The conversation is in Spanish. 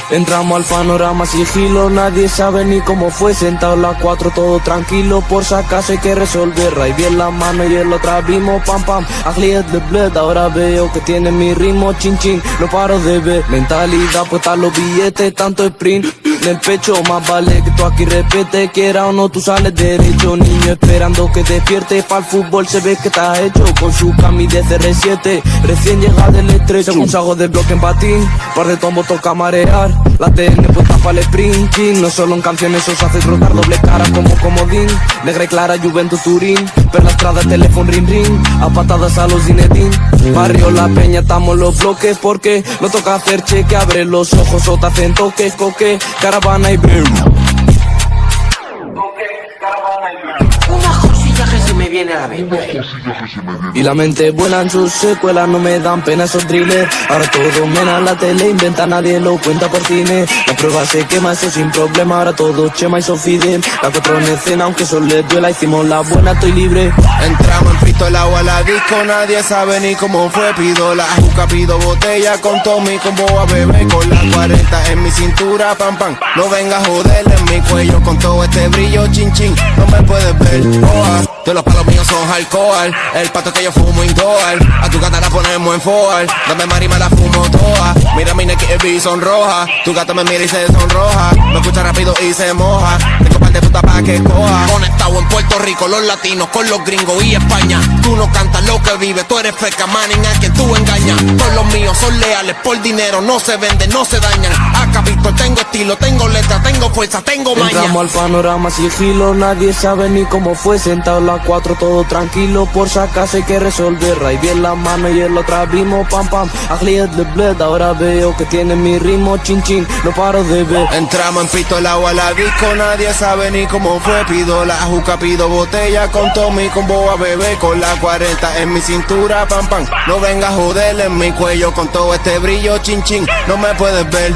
Entramos al panorama sigilo, nadie sabe ni cómo fue. Sentado las 4 todo tranquilo, por si acaso hay que resolver. Ray bien la mano y el otra vimos, pam pam, agliet de bled. Ahora veo que tiene mi ritmo, chin chin, no paro de ver. Mentalidad puesta los billetes, tanto sprint en el pecho. Más vale que tú aquí repete, quiera o no tú sales derecho. Niño esperando que despierte, pa'l fútbol se ve que estás hecho. Con su cami de CR7, recién llega del estrecho. Según salgo de bloque en patín, par de tombos toca marear. La TN puesta pa'l sprinting, no solo en canciones os hace trotar. Doble cara como comodín, negra y clara Juventus Turín. Per la estrada teléfono ring ring, a patadas a los Zinedine. Barrio La Peña estamos los bloques porque no toca hacer cheque. Abre los ojos o te hacen toque, coque, caravana y boom. Una cosilla que se me viene a la mente. Y la mente buena en sus secuelas, no me dan pena esos thrillers. Ahora todo mena la tele, inventa, nadie lo cuenta por cine. La prueba se quema, eso sin problema, ahora todo Chema y Sofide. La 4 en escena, aunque eso les duela, hicimos la buena, estoy libre. Entramos en pistola o a la disco, nadie sabe ni cómo fue. Pido la juca, pido botella con Tommy, con boa bebé. Con la 40 en mi cintura, pam pam. No venga a joder en mi cuello con todo este brillo, chin chin. No me puedes ver, oa. Todos los palos míos son alcohol. El pato que yo fumo indoor. A tu gata la ponemos en forward. Dame mari, me la fumo toda. Mira mi neck sonroja. Tu gata me mira y se sonroja. Me escucha rápido y se moja. Tengo par de puta pa' que coja. Conectado en Puerto Rico, los latinos con los gringos y España. Tú no cantas lo que vives, tú eres feca manning a quien tú engañas. Todos los míos son leales por dinero, no se venden, no se dañan. Acá Víctor, tengo estilo, tengo letra, tengo fuerza, tengo maña. Entramos al panorama sigilo, nadie sabe ni cómo fue. Sentado las 4 todo tranquilo, por si acaso hay que resolver. Ray bien la mano y el otra vimos, pam pam, agliet de bled. Ahora veo que tiene mi ritmo, chin chin, no paro de ver. Entramos en pistola o a la disco, nadie sabe ni cómo fue. Pido la juca, pido botella con Tommy, con boa bebé. Con la 40 en mi cintura, pam pam. No venga a joder en mi cuello con todo este brillo, chin chin, no me puedes ver.